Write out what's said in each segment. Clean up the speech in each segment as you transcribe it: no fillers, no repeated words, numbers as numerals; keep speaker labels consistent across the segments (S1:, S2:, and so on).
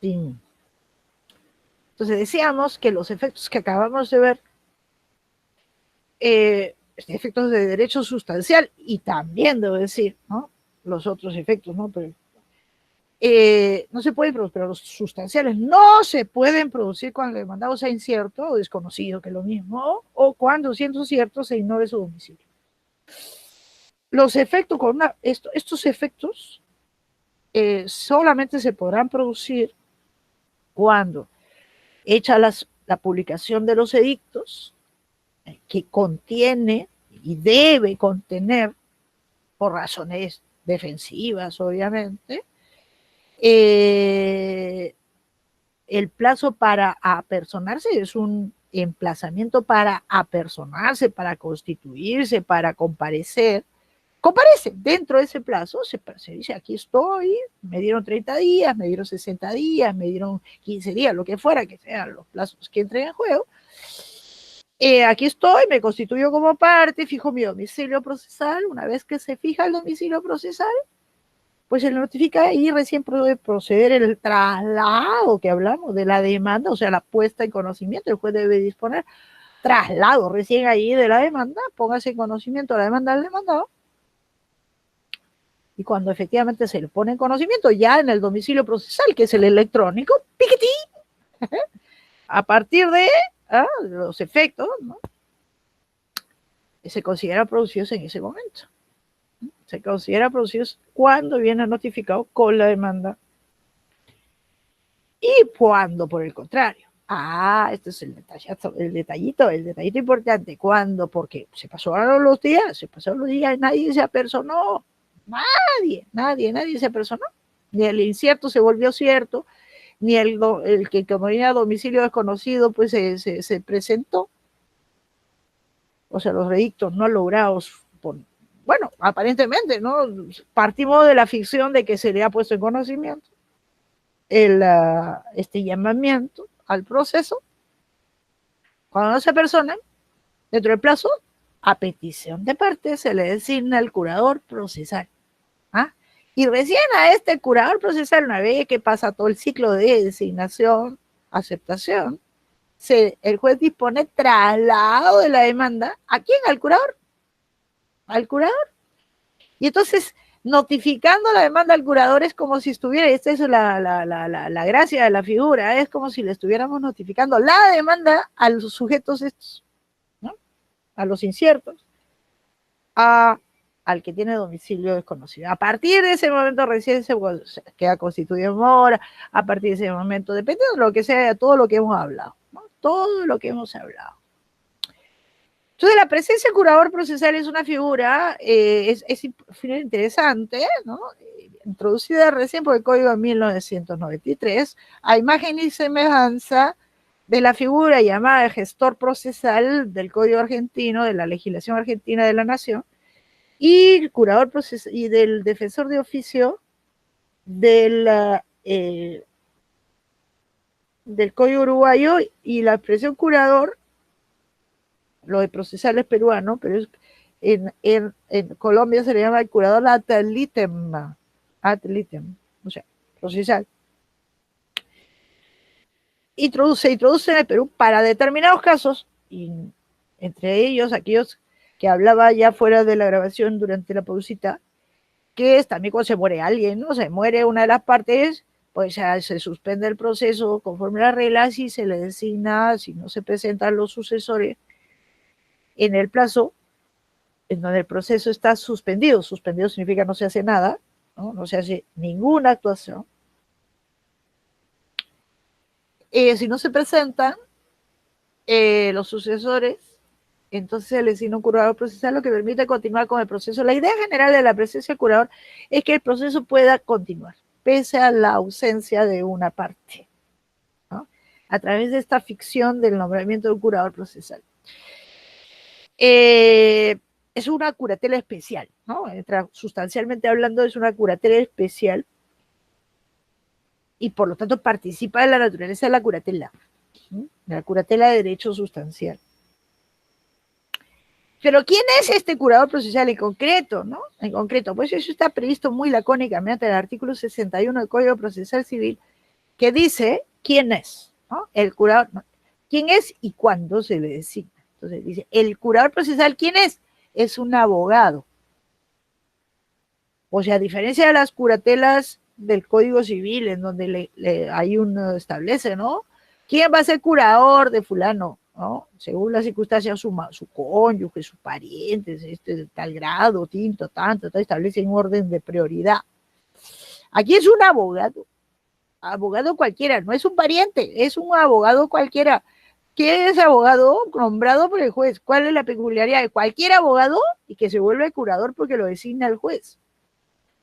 S1: Sí. Entonces decíamos que los efectos que acabamos de ver, efectos de derecho sustancial, y también debo decir, ¿no?, los otros efectos, ¿no?, pero no se pueden producir, pero los sustanciales no se pueden producir cuando el demandado sea incierto o desconocido, que es lo mismo, o cuando, siendo cierto, se ignore su domicilio. Los efectos estos efectos solamente se podrán producir cuando, hecha la publicación de los edictos, que contiene y debe contener, por razones defensivas, obviamente, el plazo para apersonarse es un emplazamiento para apersonarse, para constituirse, para comparecer. Comparece dentro de ese plazo, se dice: aquí estoy, me dieron 30 días, me dieron 60 días, me dieron 15 días, lo que fuera que sean los plazos que entren en juego. Aquí estoy, me constituyo como parte, fijo mi domicilio procesal. Una vez que se fija el domicilio procesal, pues se le notifica y recién puede proceder el traslado que hablamos de la demanda, o sea, la puesta en conocimiento. El juez debe disponer traslado recién ahí de la demanda, póngase en conocimiento la demanda del demandado, y cuando efectivamente se le pone en conocimiento, ya en el domicilio procesal, que es el electrónico, piquití, a partir de los efectos, ¿no?, se considera producidos en ese momento. Se considera producidos cuando viene notificado con la demanda. Y cuando, por el contrario, este es el detallito importante, cuando, porque se pasaron los días, nadie se apersonó, nadie se apersonó, ni el incierto se volvió cierto, ni el que venía a domicilio desconocido, pues se presentó. O sea, los edictos no logrados, bueno, aparentemente, ¿no?, partimos de la ficción de que se le ha puesto en conocimiento este llamamiento al proceso. Cuando no se apersonan, dentro del plazo, a petición de parte, se le designa el curador procesal. Y recién a este curador procesal, una vez que pasa todo el ciclo de designación, aceptación, el juez dispone traslado de la demanda. ¿A quién? Al curador. Al curador. Y entonces, notificando la demanda al curador es como si estuviera, esta es la gracia de la figura, es como si le estuviéramos notificando la demanda a los sujetos estos, ¿no?, a los inciertos, al que tiene domicilio desconocido. A partir de ese momento recién se queda constituido en mora. A partir de ese momento, depende de lo que sea, de todo lo que hemos hablado, ¿no?, todo lo que hemos hablado. Entonces, la presencia del curador procesal es una figura, es interesante, ¿no?, introducida recién por el Código de 1993, a imagen y semejanza de la figura llamada de gestor procesal del Código argentino, de la legislación argentina de la Nación, y curador procesal, y del defensor de oficio del Código uruguayo. Y la expresión curador, lo de procesal es peruano, pero en Colombia se le llama el curador ad litem, o sea, procesal. Se introduce en el Perú para determinados casos, y entre ellos aquellos que hablaba ya fuera de la grabación durante la pausita, que es también cuando se muere alguien, ¿no? Se muere una de las partes, pues ya se suspende el proceso conforme a las reglas y se le designa, si no se presentan los sucesores en el plazo en donde el proceso está suspendido. Suspendido significa no se hace nada, no se hace ninguna actuación. Si no se presentan los sucesores, entonces se le designa un curador procesal, lo que permite continuar con el proceso. La idea general de la presencia del curador es que el proceso pueda continuar, pese a la ausencia de una parte, ¿no?, a través de esta ficción del nombramiento de un curador procesal. Es una curatela especial, ¿no?, sustancialmente hablando, es una curatela especial, y por lo tanto participa de la naturaleza de la curatela, ¿sí?, de la curatela de derecho sustancial. Pero ¿quién es este curador procesal en concreto, no? En concreto, pues eso está previsto muy lacónicamente en el artículo 61 del Código Procesal Civil, que dice quién es, ¿no? El curador, no, quién es y cuándo se le designa. Entonces dice, el curador procesal, ¿quién es? Es un abogado. O sea, a diferencia de las curatelas del Código Civil, en donde hay uno establece, ¿no? ¿Quién va a ser curador de fulano? ¿No? Según las circunstancias, su cónyuge, sus parientes, de tal grado, tinto, tanto, establece un orden de prioridad. Aquí es un abogado cualquiera, no es un pariente, es un abogado cualquiera. ¿Quién es abogado? Nombrado por el juez. ¿Cuál es la peculiaridad de cualquier abogado? Y que se vuelve curador porque lo designa el juez.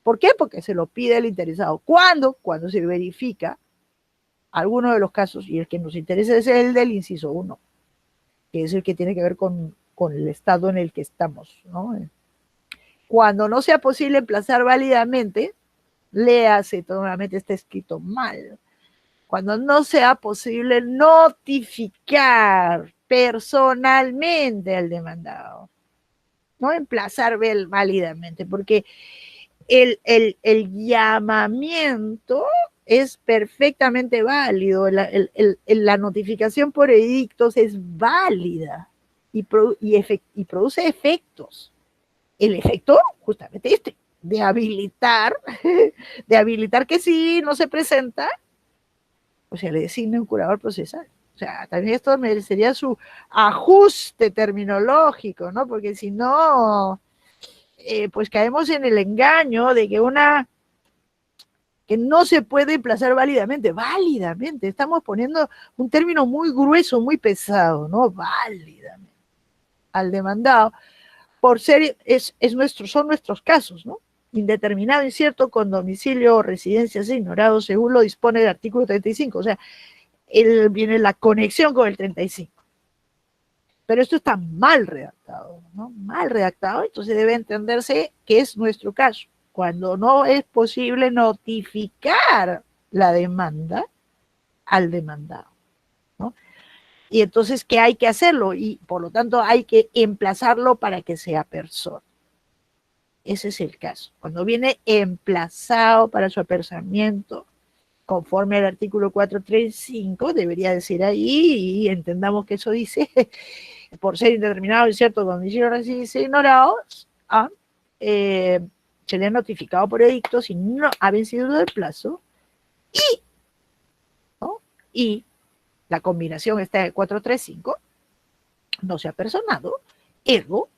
S1: ¿Por qué? Porque se lo pide el interesado. ¿Cuándo? Cuando se verifica alguno de los casos, y el que nos interesa es el del inciso 1, que es el que tiene que ver con el estado en el que estamos, ¿no? Cuando no sea posible emplazar válidamente, léase, nuevamente está escrito mal, cuando no sea posible notificar personalmente al demandado, no emplazar válidamente, porque el llamamiento es perfectamente válido, la notificación por edictos es válida y produce efectos. El efecto, justamente de habilitar que si no se presenta, o sea, le designa un curador procesal. O sea, también esto merecería su ajuste terminológico, ¿no? Porque si no, pues caemos en el engaño de que no se puede emplazar válidamente, estamos poniendo un término muy grueso, muy pesado, ¿no? Válidamente, al demandado, por ser, son nuestros casos, ¿no? Indeterminado, incierto, con domicilio o residencias ignorados, según lo dispone el artículo 35, o sea, viene la conexión con el 35. Pero esto está mal redactado, ¿no? Mal redactado, entonces debe entenderse que es nuestro caso. Cuando no es posible notificar la demanda al demandado, ¿no? Y entonces, ¿qué hay que hacerlo? Y por lo tanto hay que emplazarlo para que sea persona. Ese es el caso. Cuando viene emplazado para su apresamiento, conforme al artículo 435, debería decir ahí, y entendamos que eso dice, por ser indeterminado, incierto, domicilio o residencia ignorados, se le ha notificado por edicto si no ha vencido el plazo ¿no? Y la combinación está de 435, no se ha personado, ergo,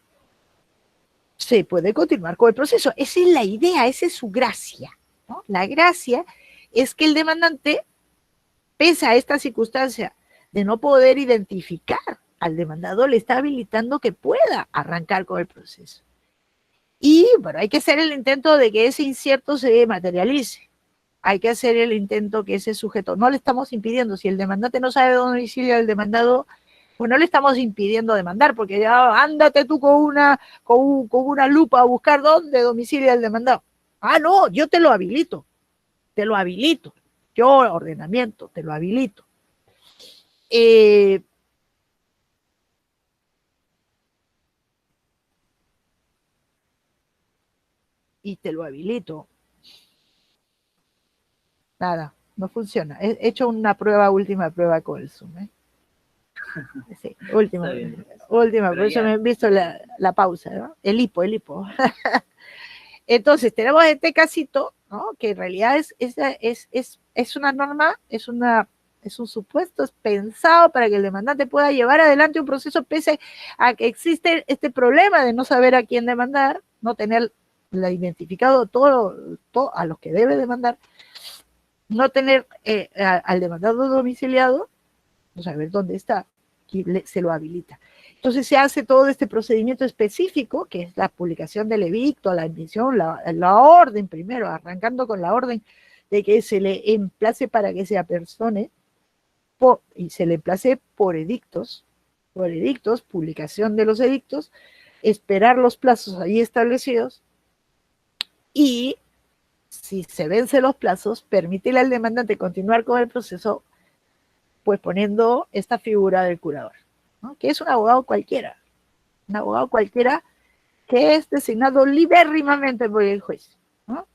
S1: se puede continuar con el proceso. Esa es la idea, esa es su gracia, ¿no? La gracia es que el demandante, pese a esta circunstancia de no poder identificar al demandado, le está habilitando que pueda arrancar con el proceso. Y bueno, hay que hacer el intento de que ese incierto se materialice. Hay que hacer el intento que ese sujeto, no le estamos impidiendo, si el demandante no sabe dónde domicilio el demandado, pues no le estamos impidiendo demandar, porque ya ándate tú con una lupa a buscar dónde domicilia el demandado. Ah, no, yo te lo habilito, yo ordenamiento, te lo habilito. Y te lo habilito. Nada, no funciona. He hecho una última prueba con el Zoom. Sí, última, por eso me he visto la pausa, ¿no? El hipo. Entonces, tenemos este casito, ¿no? Que en realidad es una norma, es un supuesto, es pensado para que el demandante pueda llevar adelante un proceso pese a que existe este problema de no saber a quién demandar, no tener identificado todo a los que debe demandar, no tener al demandado domiciliado, no saber dónde está, y se lo habilita. Entonces se hace todo este procedimiento específico, que es la publicación del edicto, la emisión, la orden primero, arrancando con la orden de que se le emplace para que se apersone, y se le emplace por edictos, publicación de los edictos, esperar los plazos ahí establecidos, y si se vencen los plazos, permitirle al demandante continuar con el proceso, pues poniendo esta figura del curador, ¿no? Que es un abogado cualquiera que es designado libérrimamente por el juez, ¿no?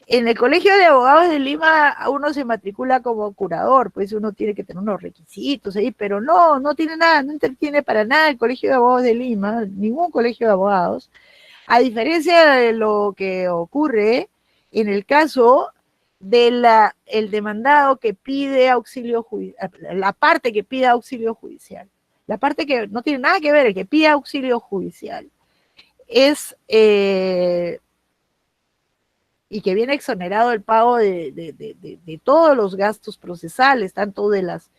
S1: En el Colegio de Abogados de Lima uno se matricula como curador, pues uno tiene que tener unos requisitos ahí, pero no tiene nada, no intertiene para nada el Colegio de Abogados de Lima, ningún colegio de abogados, a diferencia de lo que ocurre en el caso de el demandado que pide auxilio judicial, la parte que pide auxilio judicial, la parte que no tiene nada que ver, el que pide auxilio judicial, es y que viene exonerado el pago de todos los gastos procesales, tanto de las,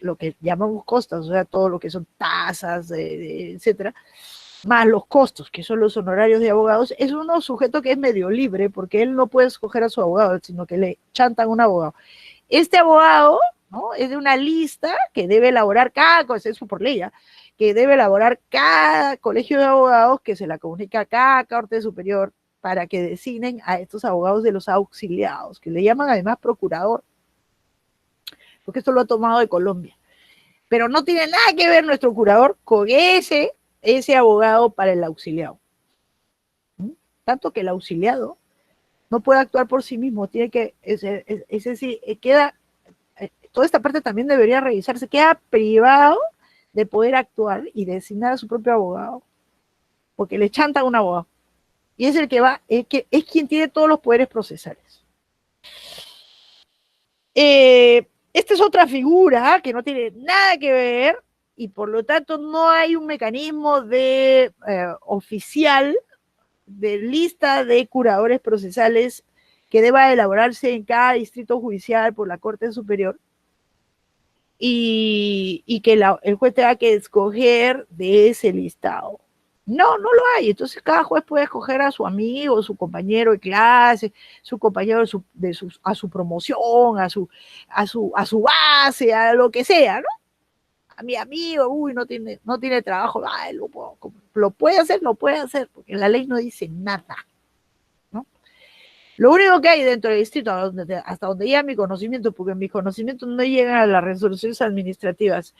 S1: lo que llamamos costas, o sea, todo lo que son tasas, etcétera, más los costos, que son los honorarios de abogados, es un sujeto que es medio libre, porque él no puede escoger a su abogado, sino que le chantan un abogado. Este abogado, ¿no?, es de una lista que debe elaborar cada cosa, eso por ley, ¿eh?, que debe elaborar cada colegio de abogados, que se la comunica a cada Corte Superior para que designen a estos abogados de los auxiliados, que le llaman además procurador, porque esto lo ha tomado de Colombia. Pero no tiene nada que ver nuestro curador con ese abogado para el auxiliado. Tanto que el auxiliado no puede actuar por sí mismo, tiene que, ese sí, queda, toda esta parte también debería revisarse, queda privado de poder actuar y designar a su propio abogado, porque le chantan un abogado. Y es el que va, es quien tiene todos los poderes procesales. Esta es otra figura que no tiene nada que ver y por lo tanto no hay un mecanismo de oficial de lista de curadores procesales que deba elaborarse en cada distrito judicial por la Corte Superior y que el juez tenga que escoger de ese listado. No lo hay. Entonces cada juez puede escoger a su amigo, su compañero de clase, su compañero a su promoción, a su base, a lo que sea, ¿no? A mi amigo, no tiene trabajo, lo puede hacer, porque la ley no dice nada, ¿no? Lo único que hay dentro del distrito, hasta donde llega mi conocimiento, porque mis conocimientos no llegan a las resoluciones administrativas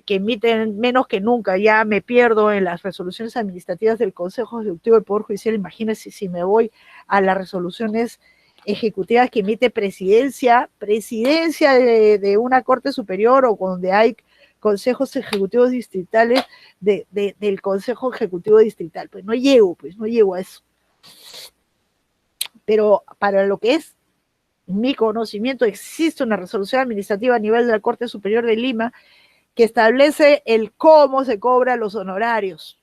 S1: que emiten menos que nunca, ya me pierdo en las resoluciones administrativas del Consejo Ejecutivo del Poder Judicial, imagínense si me voy a las resoluciones ejecutivas que emite presidencia de una Corte Superior o donde hay consejos ejecutivos distritales del Consejo Ejecutivo Distrital. Pues no llego a eso. Pero para lo que es mi conocimiento, existe una resolución administrativa a nivel de la Corte Superior de Lima que establece el cómo se cobran los honorarios.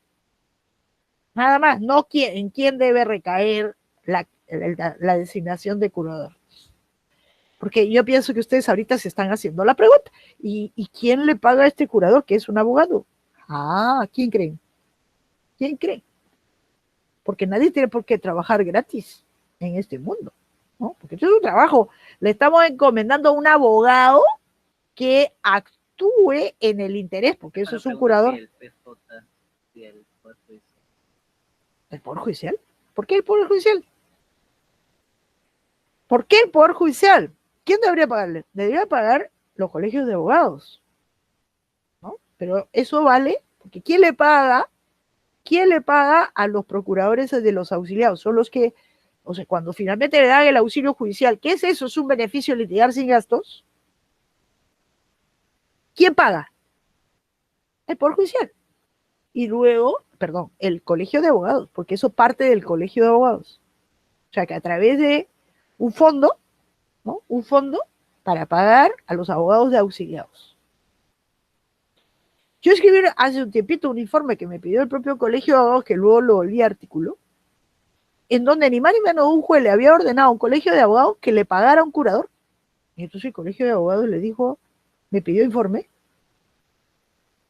S1: Nada más, no en quién debe recaer la designación de curador. Porque yo pienso que ustedes ahorita se están haciendo la pregunta. ¿Y quién le paga a este curador que es un abogado? ¿Quién creen? ¿Quién cree? Porque nadie tiene por qué trabajar gratis en este mundo, ¿no? Porque esto es un trabajo. Le estamos encomendando a un abogado que actúe en el interés, porque eso es un curador. ¿El PJ y el Poder Judicial? ¿El Poder Judicial? ¿Por qué el Poder Judicial? ¿Por qué el Poder Judicial? ¿Quién debería pagarle? Debería pagar los colegios de abogados, ¿no? Pero eso vale, porque ¿quién le paga? ¿Quién le paga a los procuradores de los auxiliados? Son los que, o sea, cuando finalmente le dan el auxilio judicial, ¿qué es eso? ¿Es un beneficio litigar sin gastos? ¿Quién paga? El Poder Judicial. Y luego, perdón, el Colegio de Abogados, porque eso parte del Colegio de Abogados. O sea, que a través de un fondo, ¿no? Un fondo para pagar a los abogados de auxiliados. Yo escribí hace un tiempito un informe que me pidió el propio Colegio de Abogados, que luego lo volví artículo, en donde ni más ni menos un juez le había ordenado a un colegio de abogados que le pagara a un curador. Y entonces el Colegio de Abogados le dijo, me pidió informe,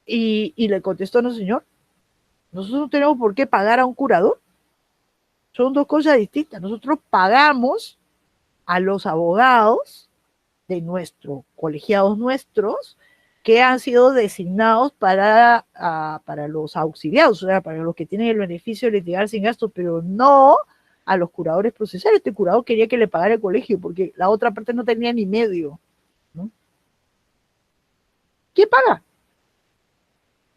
S1: y le contestó, no señor, nosotros no tenemos por qué pagar a un curador. Son dos cosas distintas. Nosotros pagamos a los abogados de colegiados nuestros, que han sido designados para los auxiliados, o sea, para los que tienen el beneficio de litigar sin gastos, pero no a los curadores procesales. Este curador quería que le pagara el colegio, porque la otra parte no tenía ni medio, ¿no? ¿Quién paga?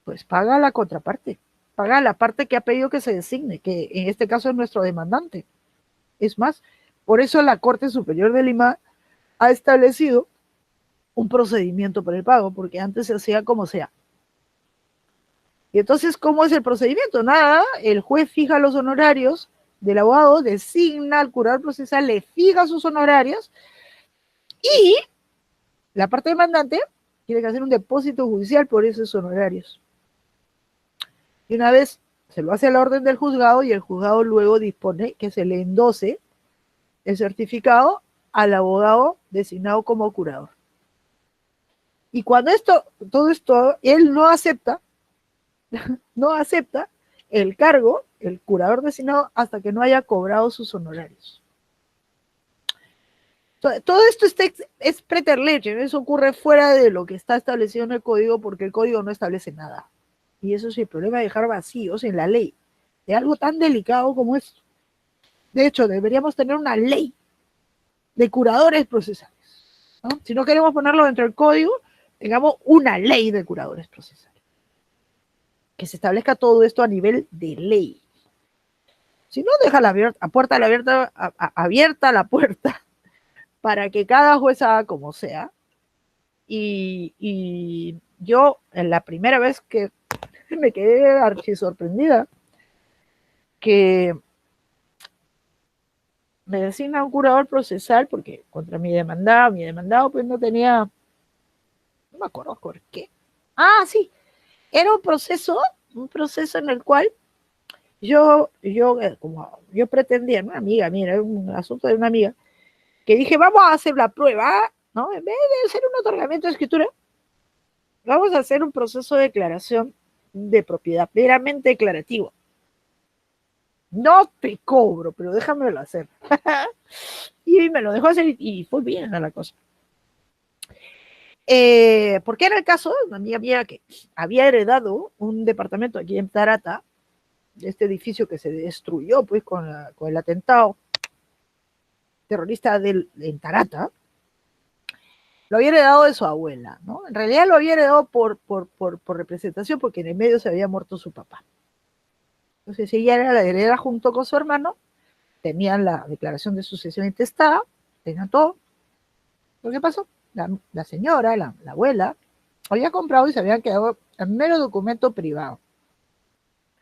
S1: Pues paga la contraparte, paga la parte que ha pedido que se designe, que en este caso es nuestro demandante. Es más, por eso la Corte Superior de Lima ha establecido un procedimiento para el pago, porque antes se hacía como sea. Y entonces, ¿cómo es el procedimiento? Nada, el juez fija los honorarios del abogado, designa al curador procesal, le fija sus honorarios y la parte demandante tiene que hacer un depósito judicial por esos honorarios. Y una vez se lo hace a la orden del juzgado y el juzgado luego dispone que se le endose el certificado al abogado designado como curador. Y cuando todo esto, él no acepta el cargo, el curador designado, hasta que no haya cobrado sus honorarios. Todo esto es preterleche, eso ocurre fuera de lo que está establecido en el código, porque el código no establece nada. Y eso es el problema de dejar vacíos en la ley, de algo tan delicado como esto. De hecho, deberíamos tener una ley de curadores procesales, ¿no? Si no queremos ponerlo dentro del código, tengamos una ley de curadores procesales. Que se establezca todo esto a nivel de ley. Si no, deja abierta la puerta para que cada juez haga como sea. Y yo, en la primera vez que me quedé archisorprendida, que me designa un curador procesal, porque contra mi demandado pues no tenía, no me acuerdo por qué. Ah, sí, era un proceso en el cual yo pretendía, una amiga, mira, era un asunto de una amiga, que dije, vamos a hacer la prueba, ¿no? En vez de hacer un otorgamiento de escritura, vamos a hacer un proceso de declaración de propiedad meramente declarativo. No te cobro, pero déjamelo hacer. Y me lo dejó hacer y fue bien la cosa. Porque era el caso de una amiga mía que había heredado un departamento aquí en Tarata, de este edificio que se destruyó pues con el atentado terrorista en Tarata. Lo había heredado de su abuela, ¿no? En realidad lo había heredado por representación, porque en el medio se había muerto su papá. Entonces ella era la heredera junto con su hermano, tenían la declaración de sucesión intestada, tenían todo. ¿Pero qué pasó? La señora, la abuela, había comprado y se habían quedado en mero documento privado.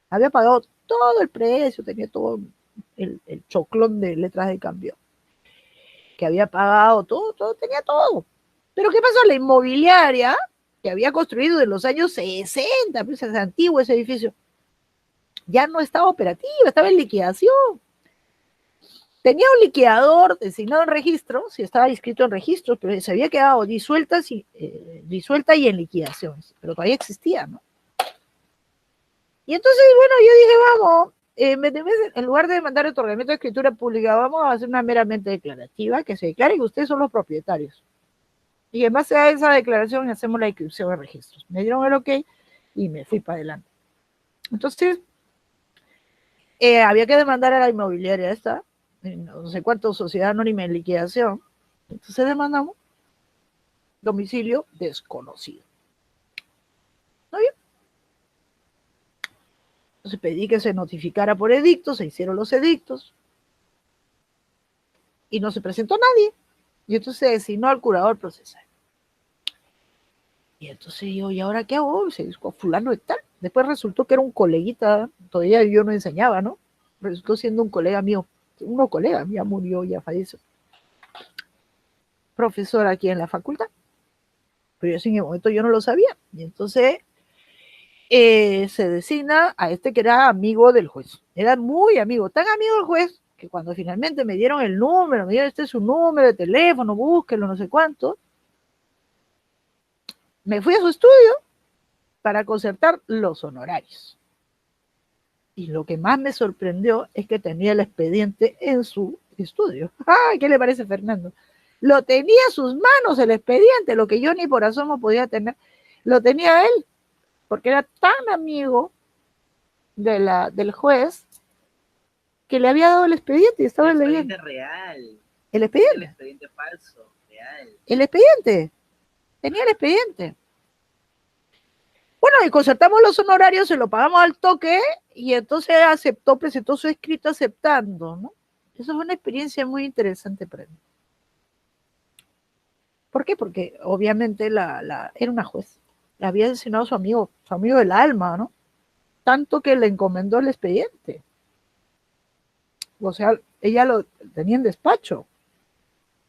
S1: Había pagado todo el precio, tenía todo el choclón de letras de cambio. Que había pagado todo, tenía todo. Pero ¿qué pasó? La inmobiliaria, que había construido en los años 60, pues es antiguo ese edificio, ya no estaba operativa, estaba en liquidación. Tenía un liquidador designado en registro, si estaba inscrito en registros, pero se había quedado disuelta y en liquidación, pero todavía existía, ¿no? Y entonces, bueno, yo dije, vamos, en lugar de mandar otorgamiento de escritura pública, vamos a hacer una meramente declarativa, que se declare que ustedes son los propietarios. Y en base a esa declaración hacemos la inscripción de registros. Me dieron el ok y me fui para adelante. Entonces, había que demandar a la inmobiliaria esta, no sé cuánto, sociedad anónima en liquidación. Entonces demandamos domicilio desconocido. ¿No bien? Entonces pedí que se notificara por edicto, se hicieron los edictos y no se presentó nadie. Y entonces se designó al curador procesal. Y entonces yo, ¿y ahora qué hago? Se dijo, fulano de tal. Después resultó que era un coleguita, todavía yo no enseñaba, ¿no? Resultó siendo un colega mío, ya murió, ya falleció. Profesor aquí en la facultad. Pero yo en el momento yo no lo sabía. Y entonces se designa a este que era amigo del juez. Era muy amigo, tan amigo del juez, que cuando finalmente me dieron el número, me dieron este es su número de teléfono, búsquelo, no sé cuánto, me fui a su estudio para concertar los honorarios. Y lo que más me sorprendió es que tenía el expediente en su estudio. ¡Ay, qué le parece, Fernando! Lo tenía en sus manos el expediente, lo que yo ni por asomo podía tener. Lo tenía él, porque era tan amigo del juez que le había dado el expediente y estaba leyendo.
S2: El expediente real.
S1: El expediente.
S2: El expediente falso, real.
S1: El expediente. Tenía el expediente. Bueno, y concertamos los honorarios, se lo pagamos al toque y entonces presentó su escrito aceptando, ¿no? Eso fue una experiencia muy interesante para mí. ¿Por qué? Porque obviamente era una juez. Le había asesinado a su amigo del alma, ¿no? Tanto que le encomendó el expediente. O sea, ella lo tenía en despacho,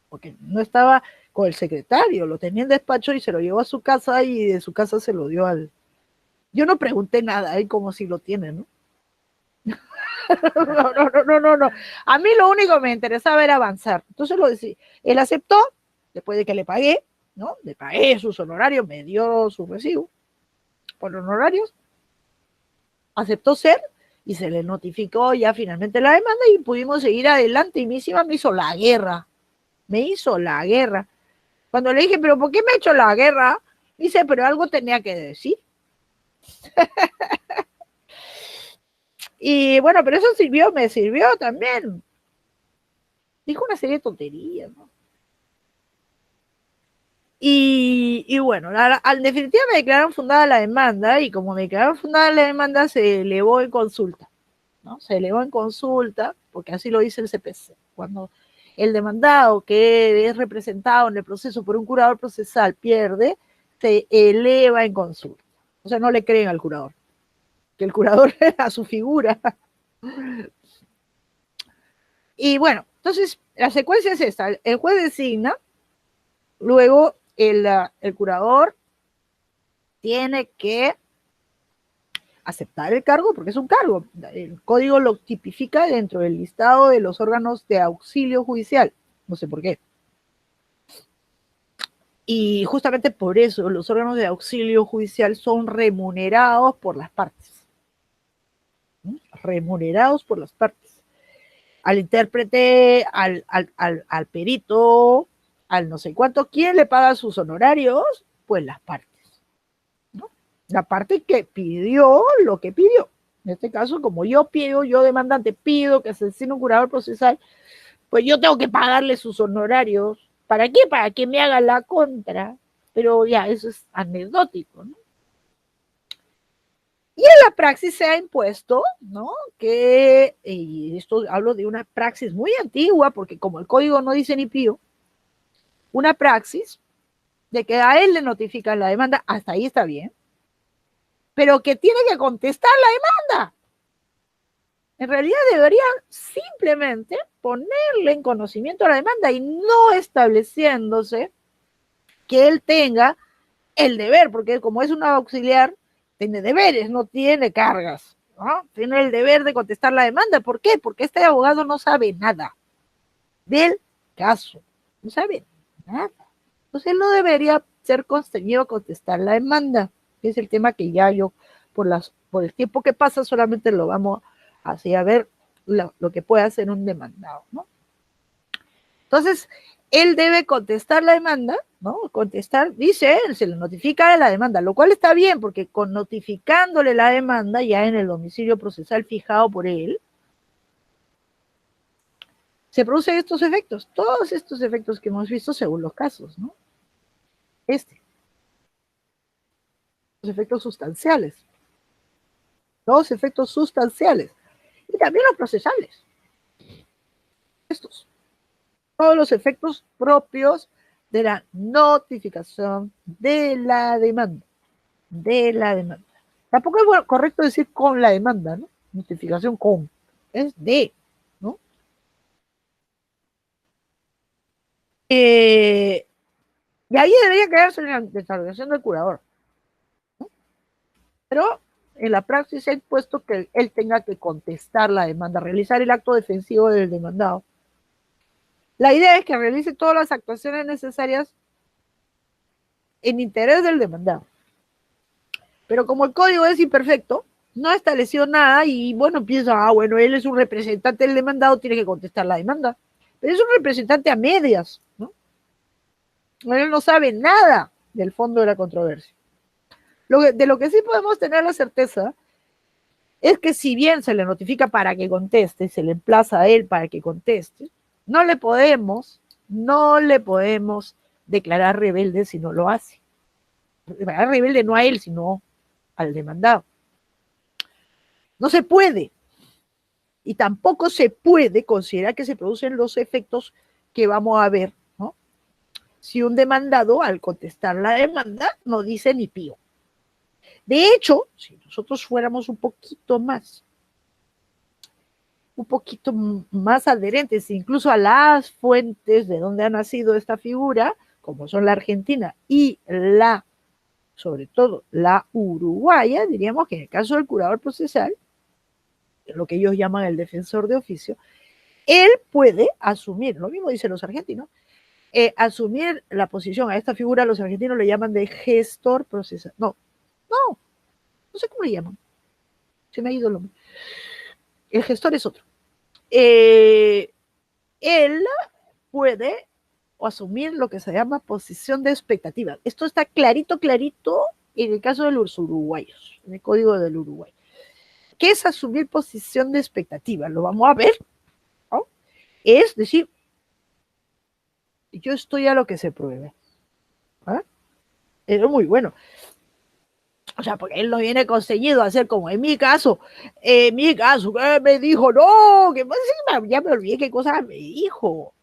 S1: porque no estaba con el secretario, lo tenía en despacho y se lo llevó a su casa y de su casa se lo dio al... Yo no pregunté nada, como si lo tiene, ¿no? No. A mí lo único que me interesaba era avanzar. Entonces lo decía, él aceptó, después de que le pagué, ¿no? Le pagué sus honorarios, me dio su recibo por los honorarios, aceptó ser y se le notificó ya finalmente la demanda y pudimos seguir adelante. Y mi encima me hizo la guerra, me hizo la guerra. Cuando le dije, pero ¿por qué me ha hecho la guerra? Dice, pero algo tenía que decir. Y bueno, pero eso sirvió, me sirvió también. Dijo una serie de tonterías, ¿no? Y bueno, al definitiva me declararon fundada la demanda y como me declararon fundada la demanda se elevó en consulta, ¿no? Se elevó en consulta, porque así lo dice el CPC. Cuando el demandado que es representado en el proceso por un curador procesal pierde, se eleva en consulta. O sea, no le creen al curador, que el curador a su figura. Y bueno, entonces la secuencia es esta. El juez designa, luego el curador tiene que aceptar el cargo, porque es un cargo. El código lo tipifica dentro del listado de los órganos de auxilio judicial. No sé por qué. Y justamente por eso los órganos de auxilio judicial son remunerados por las partes. ¿Sí? Remunerados por las partes. Al intérprete, al perito, al no sé cuánto, ¿quién le paga sus honorarios? Pues las partes. ¿No? La parte que pidió lo que pidió. En este caso, como yo demandante, pido que se designe un curador procesal, pues yo tengo que pagarle sus honorarios. ¿Para qué? Para que me haga la contra. Pero ya, eso es anecdótico, ¿no? Y en la praxis se ha impuesto, ¿no? Que, y esto hablo de una praxis muy antigua, porque como el código no dice ni pío, una praxis de que a él le notifican la demanda, hasta ahí está bien, pero que tiene que contestar la demanda. En realidad debería simplemente ponerle en conocimiento a la demanda y no estableciéndose que él tenga el deber, porque como es un auxiliar, tiene deberes, no tiene cargas, ¿no? Tiene el deber de contestar la demanda. ¿Por qué? Porque este abogado no sabe nada del caso, no sabe nada. Entonces él no debería ser constreñido a contestar la demanda, que es el tema que ya yo, por el tiempo que pasa, solamente lo vamos así a ver lo que puede hacer un demandado, ¿no? Entonces, él debe contestar la demanda, ¿no? Contestar, dice él, se le notifica la demanda, lo cual está bien, porque con notificándole la demanda ya en el domicilio procesal fijado por él, se producen estos efectos, todos estos efectos que hemos visto según los casos, ¿no? Los efectos sustanciales, los efectos sustanciales, y también los procesales, estos, todos los efectos propios de la notificación de la demanda. Tampoco es correcto decir con la demanda, ¿no? Notificación con, es de, ¿no? Y ahí debería quedarse en la determinación del curador, ¿no? Pero en la praxis se ha impuesto que él tenga que contestar la demanda, realizar el acto defensivo del demandado. La idea es que realice todas las actuaciones necesarias en interés del demandado. Pero como el código es imperfecto, no estableció nada y bueno, piensa, bueno, él es un representante del demandado, tiene que contestar la demanda. Pero es un representante a medias, ¿no? Él no sabe nada del fondo de la controversia. De lo que sí podemos tener la certeza es que si bien se le notifica para que conteste, se le emplaza a él para que conteste, no le podemos declarar rebelde si no lo hace. Declarar rebelde no a él, sino al demandado. No se puede. y tampoco se puede considerar que se producen los efectos que vamos a ver, ¿no? Si un demandado al contestar la demanda no dice ni pío. De hecho, si nosotros fuéramos un poquito más adherentes incluso a las fuentes de donde ha nacido esta figura, como son la argentina y sobre todo la uruguaya, diríamos que en el caso del curador procesal, lo que ellos llaman el defensor de oficio, él puede asumir, lo mismo dicen los argentinos, asumir la posición a esta figura, los argentinos le llaman de gestor procesal. No sé cómo le llaman. Se me ha ido el nombre. El gestor es otro. Él puede asumir lo que se llama posición de expectativa. Esto está clarito en el caso de los uruguayos, en el Código del Uruguay. ¿Qué es asumir posición de expectativa? Lo vamos a ver, ¿no? Es decir, yo estoy a lo que se pruebe. ¿Ah? Es muy bueno. O sea, porque él no viene conseguido a hacer como en mi caso, que me dijo, no, que ya me olvidé qué cosa me dijo.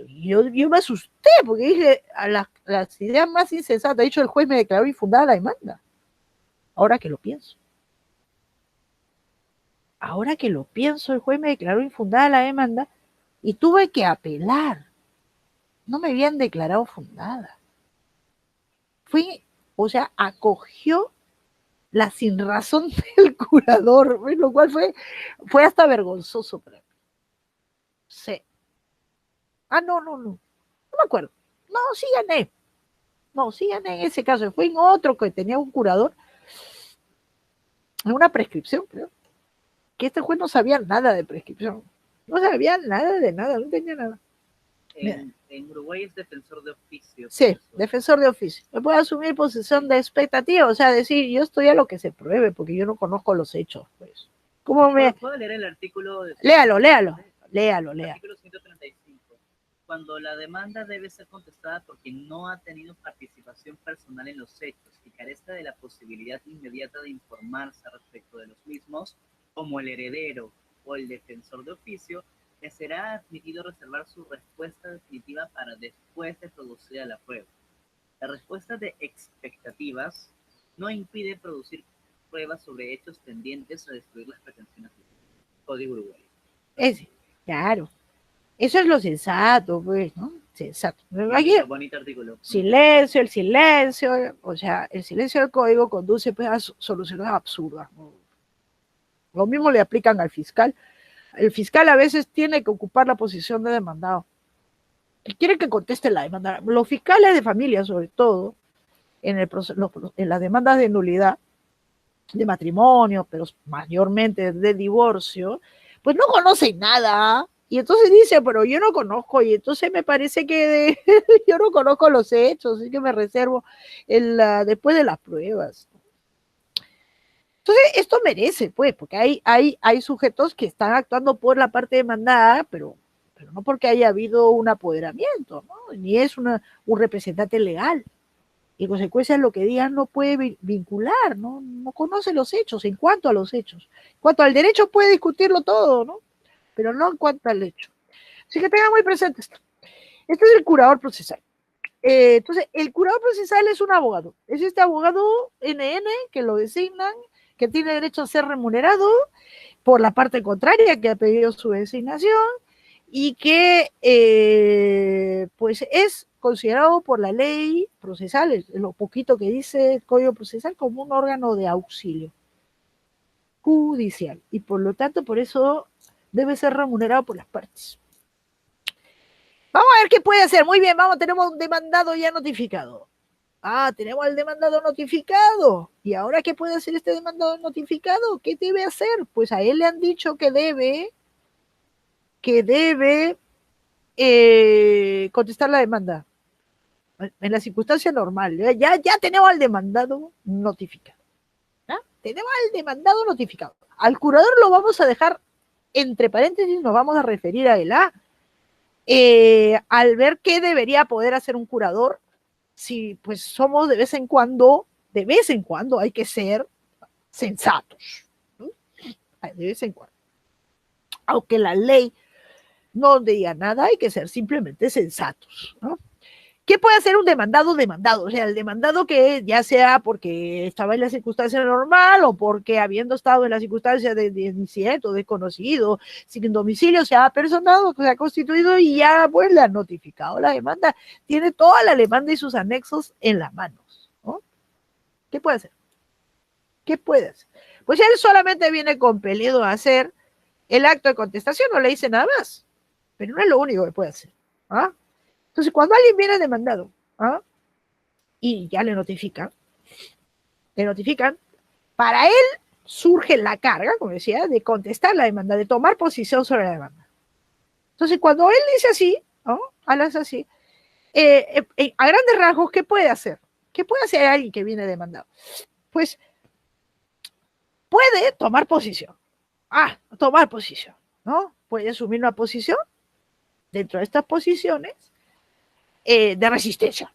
S1: Yo me asusté porque dije, a las ideas más insensatas, de hecho el juez me declaró infundada la demanda. Ahora que lo pienso, el juez me declaró infundada la demanda y tuve que apelar. No me habían declarado fundada. Acogió la sinrazón del curador, lo cual fue hasta vergonzoso para mí. Sí. No me acuerdo. Sí gané. Sí gané en ese caso. Fue en otro que tenía un curador, en una prescripción, creo, que este juez no sabía nada de prescripción. No sabía nada de nada, no tenía nada.
S2: En Uruguay es defensor de oficio.
S1: Sí, defensor de oficio. Me puede asumir posición de expectativa, o sea, decir, yo estoy a lo que se pruebe, porque yo no conozco los hechos, pues.
S2: ¿Puedo leer el artículo?
S1: Léalo.
S2: Artículo 135. Cuando la demanda debe ser contestada por quien no ha tenido participación personal en los hechos y carezca de la posibilidad inmediata de informarse respecto de los mismos, como el heredero o el defensor de oficio, le será admitido reservar su respuesta definitiva para después de producida la prueba. La respuesta de expectativas no impide producir pruebas sobre hechos tendientes a destruir las pretensiones del Código Uruguayo.
S1: Claro. Eso es lo sensato, pues, ¿no? Sensato.
S2: Bonito artículo.
S1: El silencio, o sea, el silencio del código conduce pues, a soluciones absurdas, ¿no? Lo mismo le aplican al fiscal. El fiscal a veces tiene que ocupar la posición de demandado. Quiere que conteste la demanda. Los fiscales de familia, sobre todo, en las demandas de nulidad, de matrimonio, pero mayormente de divorcio, pues no conocen nada. Y entonces dice, pero yo no conozco, y entonces me parece que yo no conozco los hechos, así que me reservo después de las pruebas. Entonces, esto merece, pues, porque hay sujetos que están actuando por la parte demandada, pero no porque haya habido un apoderamiento, ¿no? Ni es un representante legal. Y en consecuencia lo que digan no puede vincular, ¿no? No conoce los hechos en cuanto a los hechos. En cuanto al derecho puede discutirlo todo, ¿no? Pero no en cuanto al hecho. Así que tengan muy presente esto. Este es el curador procesal. Entonces, el curador procesal es un abogado. Es este abogado NN que lo designan, que tiene derecho a ser remunerado por la parte contraria que ha pedido su designación y que pues es considerado por la ley procesal, lo poquito que dice el Código Procesal, como un órgano de auxilio judicial y por lo tanto por eso debe ser remunerado por las partes. Vamos a ver qué puede hacer. Muy bien, tenemos un demandado ya notificado. Tenemos al demandado notificado. ¿Y ahora qué puede hacer este demandado notificado? ¿Qué debe hacer? Pues a él le han dicho que debe contestar la demanda. En la circunstancia normal. Ya tenemos al demandado notificado. Tenemos al demandado notificado. Al curador lo vamos a dejar entre paréntesis, nos vamos a referir a él. Al ver qué debería poder hacer un curador, si pues somos de vez en cuando hay que ser sensatos, ¿no? De vez en cuando. aunque la ley no diga nada, hay que ser simplemente sensatos, ¿no? ¿Qué puede hacer un demandado? Demandado, o sea, el demandado que ya sea porque estaba en la circunstancia normal o porque habiendo estado en la circunstancia de incierto, desconocido, sin domicilio, se ha personado, se ha constituido y ya pues le ha notificado la demanda, tiene toda la demanda y sus anexos en las manos, ¿no? ¿Qué puede hacer? ¿Qué puede hacer? Pues él solamente viene compelido a hacer el acto de contestación, no le dice nada más, pero no es lo único que puede hacer, ¿ah? Entonces, cuando alguien viene demandado, ¿ah?, y ya le notifican, para él surge la carga, como decía, de contestar la demanda, de tomar posición sobre la demanda. Entonces, cuando él dice así, ¿no?, habla así, a grandes rasgos, ¿qué puede hacer? ¿Qué puede hacer alguien que viene demandado? Pues puede tomar posición. Tomar posición, ¿no? Puede asumir una posición dentro de estas posiciones de resistencia.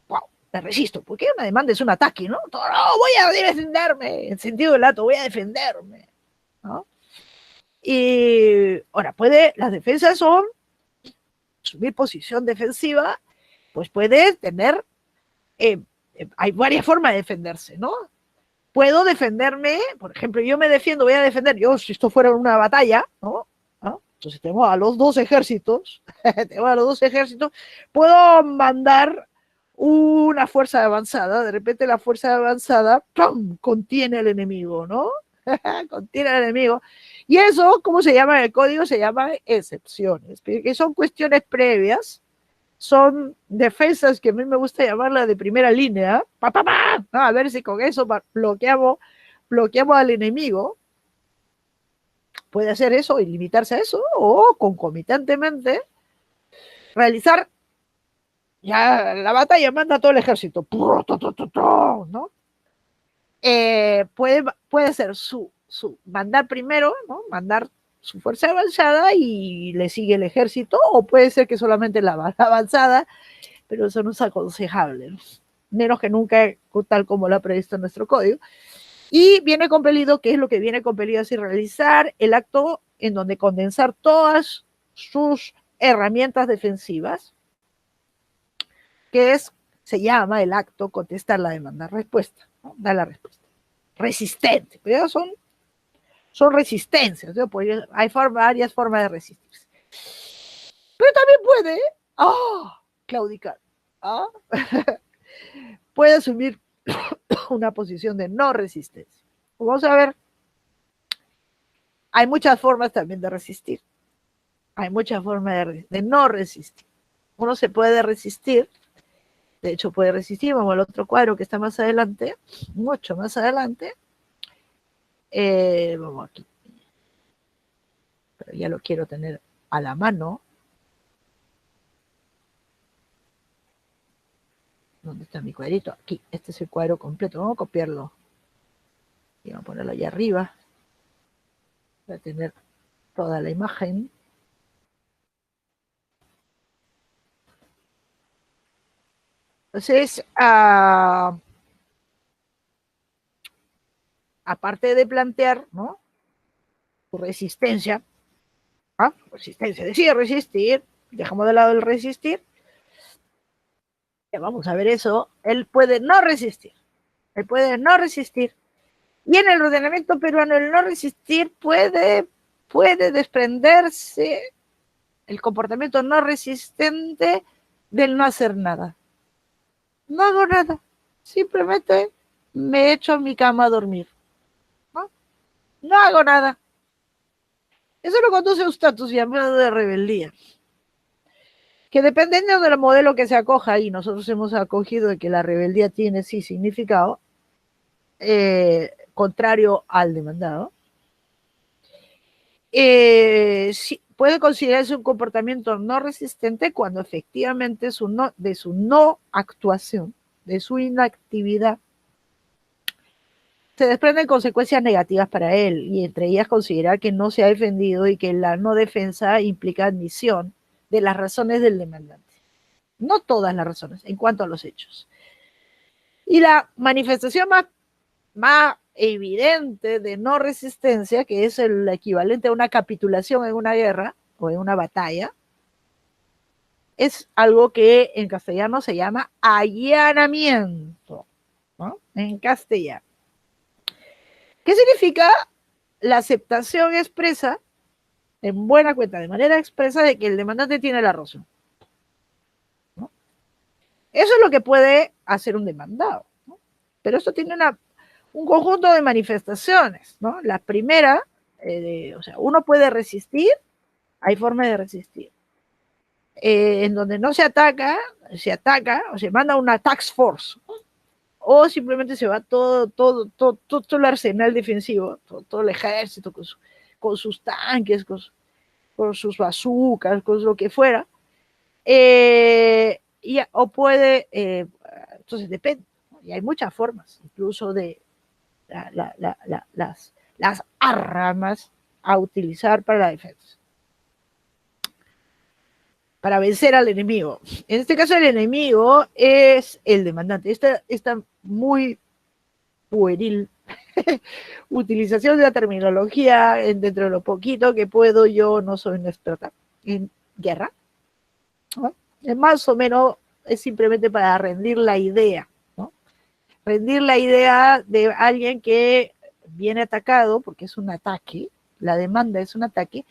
S1: Wow, me resisto, porque una demanda es un ataque, ¿no? No, voy a defenderme, en sentido del lato, voy a defenderme, ¿no? Y ahora, las defensas son asumir posición defensiva, pues puede tener, hay varias formas de defenderse, ¿no? Puedo defenderme, por ejemplo, yo me defiendo, voy a defender, yo si esto fuera una batalla, ¿no? Entonces tengo a los dos ejércitos, puedo mandar una fuerza avanzada, de repente la fuerza avanzada ¡pum!, contiene al enemigo, ¿no? Contiene al enemigo. Y eso, ¿cómo se llama en el código? Se llama excepciones, que son cuestiones previas, son defensas que a mí me gusta llamarla de primera línea, a ver si con eso bloqueamos al enemigo. Puede hacer eso y limitarse a eso, o concomitantemente realizar ya la batalla, manda a todo el ejército, ¿no? Puede ser mandar primero, ¿no?, mandar su fuerza avanzada y le sigue el ejército, o puede ser que solamente la avanzada, pero eso no es aconsejable, ¿no?, menos que nunca, tal como lo ha previsto nuestro código. Y viene compelido, ¿qué es lo que viene compelido? Así, realizar el acto en donde condensar todas sus herramientas defensivas, que se llama el acto contestar la demanda, respuesta, ¿no?, da la respuesta. Resistente, pero son resistencias, ¿no? Porque hay varias formas de resistirse. Pero también puede claudicar, puede asumir una posición de no resistencia. Vamos a ver, hay muchas formas también de resistir, hay muchas formas de no resistir. Uno se puede resistir, de hecho puede resistir, vamos al otro cuadro que está más adelante, mucho más adelante, vamos aquí, pero ya lo quiero tener a la mano. ¿Dónde está mi cuadrito? Aquí, este es el cuadro completo, vamos a copiarlo y vamos a ponerlo allá arriba para tener toda la imagen. Entonces, aparte de plantear, ¿no?, su resistencia, decide resistir, dejamos de lado el resistir, ya vamos a ver eso, él puede no resistir, y en el ordenamiento peruano el no resistir puede desprenderse el comportamiento no resistente del no hacer nada. No hago nada, simplemente me echo a mi cama a dormir, no hago nada. Eso lo conduce a un estatus llamado de rebeldía, que dependiendo del modelo que se acoja, y nosotros hemos acogido de que la rebeldía tiene sí significado contrario al demandado, sí, puede considerarse un comportamiento no resistente cuando efectivamente de su no actuación, de su inactividad, se desprenden consecuencias negativas para él, y entre ellas considerar que no se ha defendido y que la no defensa implica admisión de las razones del demandante. No todas las razones en cuanto a los hechos. Y la manifestación más evidente de no resistencia, que es el equivalente a una capitulación en una guerra o en una batalla, es algo que en castellano se llama allanamiento, ¿no? En castellano. ¿Qué significa la aceptación expresa, en buena cuenta, de manera expresa, de que el demandante tiene la razón? ¿No? Eso es lo que puede hacer un demandado, ¿no? Pero esto tiene un conjunto de manifestaciones, ¿no? La primera, o sea, uno puede resistir, hay formas de resistir. En donde no se ataca o se manda una task force, ¿no? O simplemente se va todo el arsenal defensivo, todo el ejército con sus tanques, con sus bazucas, con lo que fuera, o puede, entonces depende, ¿no? Y hay muchas formas, incluso de las armas a utilizar para la defensa, para vencer al enemigo. En este caso el enemigo es el demandante. Esta muy pueril utilización de la terminología dentro de lo poquito que puedo, yo no soy una experta en guerra, ¿no? Más o menos es simplemente para rendir la idea, ¿no? Rendir la idea de alguien que viene atacado, porque es un ataque, la demanda es un ataque,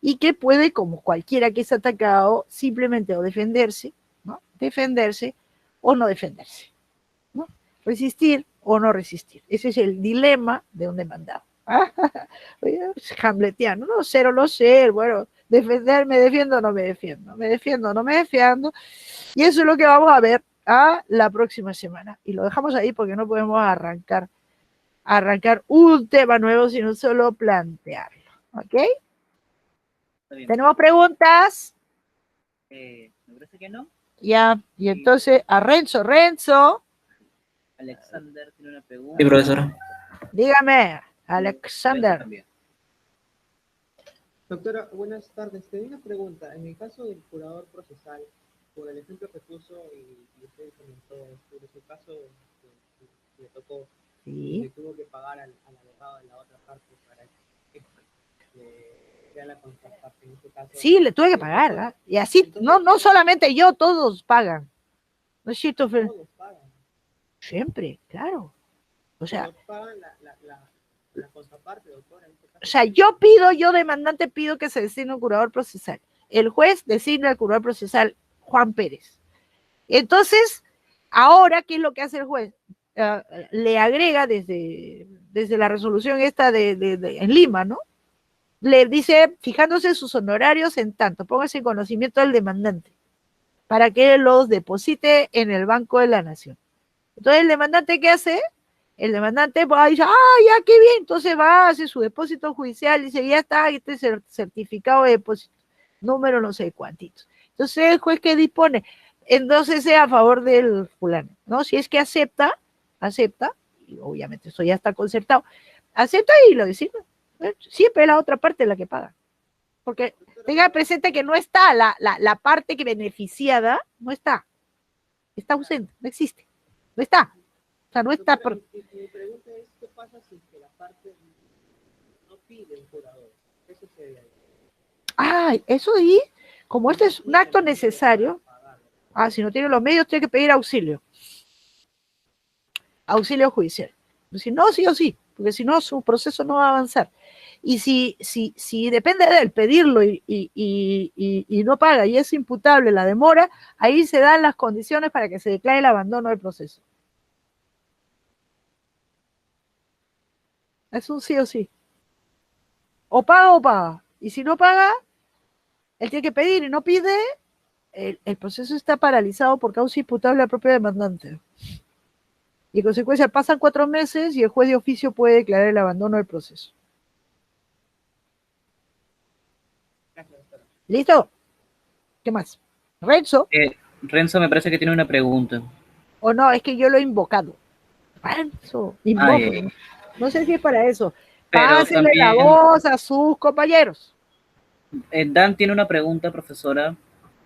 S1: y que puede, como cualquiera que es atacado, simplemente o defenderse, ¿no? Defenderse o no defenderse, ¿no? Resistir o no resistir. Ese es el dilema de un demandado. Hamletiano, no ser o no ser, bueno, defender, me defiendo o no me defiendo, me defiendo o no me defiendo, y eso es lo que vamos a ver a la próxima semana. Y lo dejamos ahí porque no podemos arrancar un tema nuevo, sino solo plantearlo. ¿Ok? ¿Tenemos preguntas?
S2: Me parece que no.
S1: Ya, y entonces a Renzo.
S2: Alexander tiene una pregunta.
S3: Sí, profesora.
S1: Dígame, Alexander.
S4: Doctora, buenas tardes. Tengo una pregunta. En el caso del curador procesal, por el ejemplo que puso y usted comentó, sobre su caso que le tocó,
S1: Sí.
S4: le tuvo que pagar al abogado de la otra parte para que sea la contraparte en este caso.
S1: Sí, le tuve que pagar, ¿verdad? Y así, no solamente yo, todos pagan. ¿No es cierto, Fer?
S4: Todos pagan.
S1: Siempre, claro. O sea,
S4: Todos pagan la contraparte, doctora. En este caso.
S1: O sea, yo demandante pido que se designe un curador procesal. El juez designa al curador procesal Juan Pérez. Entonces, ahora, ¿qué es lo que hace el juez? Le agrega desde la resolución esta en Lima, ¿no? Le dice, fijándose sus honorarios en tanto, póngase en conocimiento del demandante, para que los deposite en el Banco de la Nación. Entonces, ¿el demandante qué hace? El demandante va y dice, ya, qué bien, entonces va, hace su depósito judicial, dice, ya está, este certificado de depósito, número no sé cuántitos. Entonces el juez que dispone, entonces sea a favor del fulano, ¿no? Si es que acepta, y obviamente eso ya está concertado, acepta y lo designa. Siempre es la otra parte la que paga. Porque tenga presente que no está la parte que beneficiada, no está ausente, no existe, no está. O sea, no está.
S4: Mi pregunta es, ¿qué pasa si que la parte no pide un curador? ¿Qué sucede ahí?
S1: Eso ahí, como este es un acto necesario, si no tiene los medios, tiene que pedir auxilio judicial. Si no, sí o sí, porque si no, su proceso no va a avanzar. Y si depende de él pedirlo y no paga y es imputable la demora, ahí se dan las condiciones para que se declare el abandono del proceso. Es un sí o sí. O paga o paga. Y si no paga, él tiene que pedir y no pide, el proceso está paralizado por causa imputable al propio demandante. Y en consecuencia pasan 4 meses y el juez de oficio puede declarar el abandono del proceso. ¿Listo? ¿Qué más? ¿Renzo?
S2: Renzo me parece que tiene una pregunta.
S1: O no, es que yo lo he invocado. Renzo, invoco. No sé si es para eso. Pásenle la voz a sus compañeros.
S2: Dan tiene una pregunta, profesora.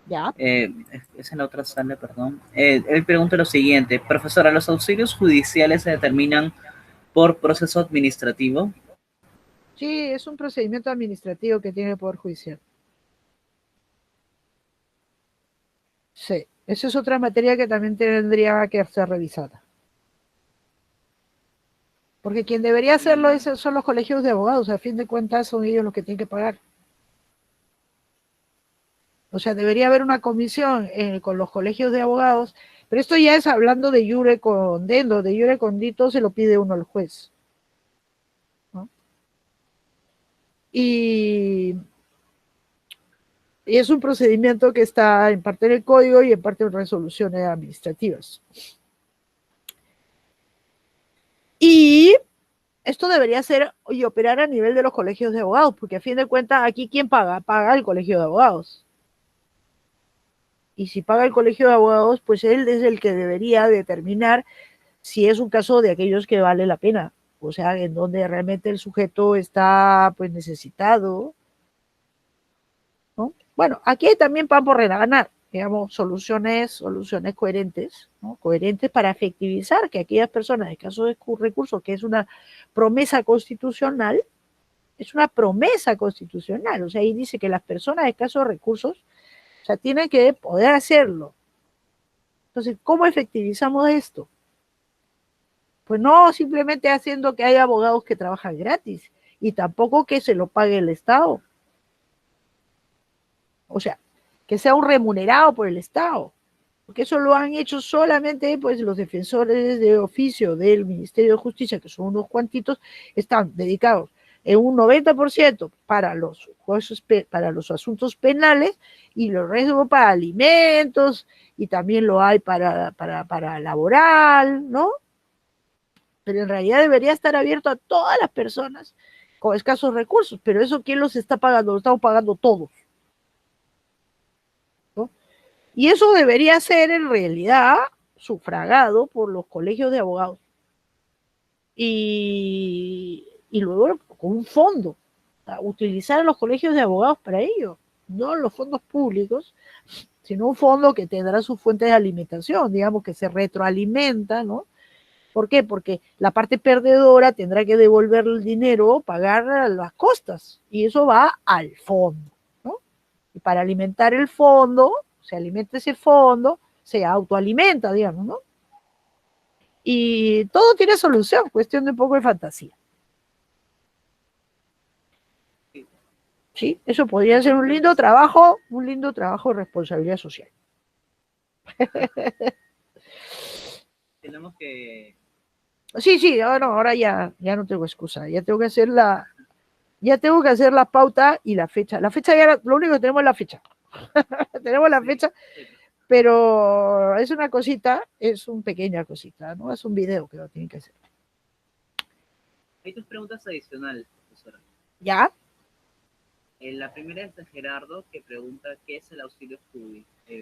S1: Ya.
S2: Es en la otra sala, perdón. Él pregunta lo siguiente: profesora, ¿los auxilios judiciales se determinan por proceso administrativo.
S1: Sí, es un procedimiento administrativo que tiene el Poder Judicial. Sí, esa es otra materia que también tendría que ser revisada. Porque quien debería hacerlo son los colegios de abogados, a fin de cuentas son ellos los que tienen que pagar. O sea, debería haber una comisión con los colegios de abogados, pero esto ya es hablando de iure condendo, de iure condito se lo pide uno al juez, ¿no? Y es un procedimiento que está en parte en el código y en parte en resoluciones administrativas. Y esto debería ser y operar a nivel de los colegios de abogados, porque a fin de cuentas aquí ¿quién paga? Paga el colegio de abogados. Y si paga el colegio de abogados, pues él es el que debería determinar si es un caso de aquellos que vale la pena, o sea, en donde realmente el sujeto está pues necesitado, ¿no? Bueno, aquí hay también pan por regalar, digamos, soluciones coherentes, ¿no? Coherentes para efectivizar que aquellas personas de escasos recursos, que es una promesa constitucional, o sea, ahí dice que las personas de escasos recursos, o sea, tienen que poder hacerlo. Entonces, ¿cómo efectivizamos esto? Pues no simplemente haciendo que haya abogados que trabajan gratis y tampoco que se lo pague el Estado. O sea, que sea un remunerado por el Estado. Porque eso lo han hecho solamente pues los defensores de oficio del Ministerio de Justicia, que son unos cuantitos, están dedicados en un 90% para los jueces, para los asuntos penales y los restos para alimentos y también lo hay para laboral, ¿no? Pero en realidad debería estar abierto a todas las personas con escasos recursos, pero eso ¿quién los está pagando? Lo estamos pagando todos, ¿no? Y eso debería ser en realidad sufragado por los colegios de abogados y luego con un fondo, utilizar a los colegios de abogados para ello, no los fondos públicos, sino un fondo que tendrá sus fuentes de alimentación, digamos que se retroalimenta, ¿no? ¿Por qué? Porque la parte perdedora tendrá que devolver el dinero, pagar las costas, y eso va al fondo, ¿no? Y para alimentar el fondo, se alimenta ese fondo, se autoalimenta, digamos, ¿no? Y todo tiene solución, cuestión de un poco de fantasía. ¿Sí? Eso podría ser un lindo trabajo de responsabilidad social.
S2: Tenemos que...
S1: Sí, ahora ya no tengo excusa, ya tengo que hacer la pauta y la fecha. La fecha ya, lo único que tenemos es la fecha. Tenemos la fecha, pero es una cosita, es una pequeña cosita, ¿no? Es un video que lo tienen que hacer.
S2: Hay dos preguntas adicionales, profesora.
S1: ¿Ya?
S2: La primera es de Gerardo, que pregunta qué es el auxilio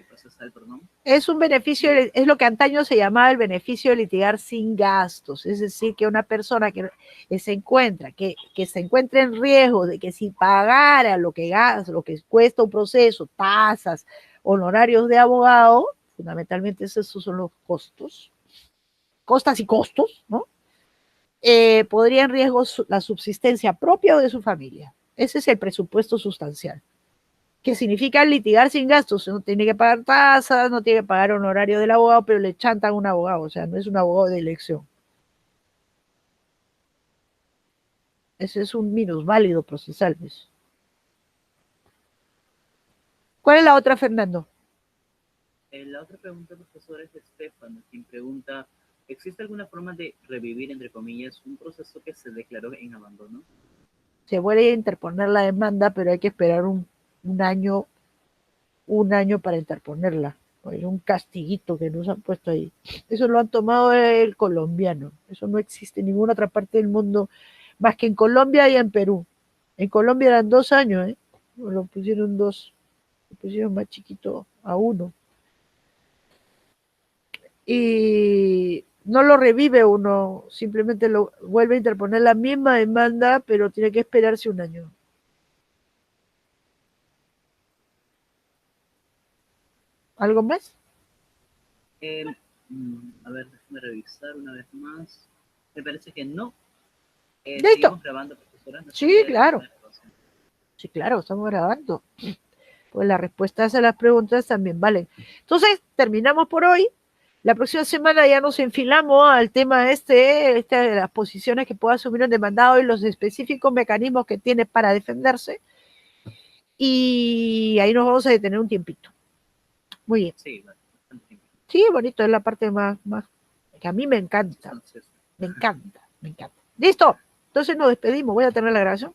S2: procesal, perdón.
S1: Es un beneficio, es lo que antaño se llamaba el beneficio de litigar sin gastos, es decir, que una persona que se encuentra en riesgo de que si pagara lo que cuesta un proceso, tasas, honorarios de abogado, fundamentalmente esos son los costas y costos, ¿no? Podría en riesgo la subsistencia propia o de su familia. Ese es el presupuesto sustancial. Que significa litigar sin gastos, no tiene que pagar tasas, no tiene que pagar honorario del abogado, pero le chantan a un abogado, o sea, no es un abogado de elección. Ese es un minusválido procesal, ¿ves? ¿Cuál es la otra, Fernando?
S2: La otra pregunta, profesor, es de Estefano, quien pregunta, ¿existe alguna forma de revivir, entre comillas, un proceso que se declaró en abandono?
S1: Se vuelve a interponer la demanda, pero hay que esperar un año para interponerla. Es un castiguito que nos han puesto ahí. Eso lo han tomado el colombiano. Eso no existe en ninguna otra parte del mundo, más que en Colombia y en Perú. En Colombia eran 2 años, ¿eh? Lo pusieron 2, lo pusieron más chiquito a 1. Y no lo revive uno, simplemente lo vuelve a interponer la misma demanda, pero tiene que esperarse un año. ¿Algo más?
S2: A ver, déjame revisar una vez más. Me parece que no.
S1: Listo.
S2: ¿Seguimos grabando, profesora? ¿No
S1: Sí,
S2: sería
S1: claro.
S2: una grabación?
S1: Sí, claro, estamos grabando. Pues las respuestas a las preguntas también valen. Entonces, terminamos por hoy. La próxima semana ya nos enfilamos al tema este de las posiciones que puede asumir un demandado y los específicos mecanismos que tiene para defenderse. Y ahí nos vamos a detener un tiempito. Muy bien.
S2: Sí, bastante tiempo.
S1: Sí, bonito, es la parte más que a mí me encanta.
S2: Entonces,
S1: Me encanta, me encanta. Listo. Entonces nos despedimos. Voy a tener la grabación.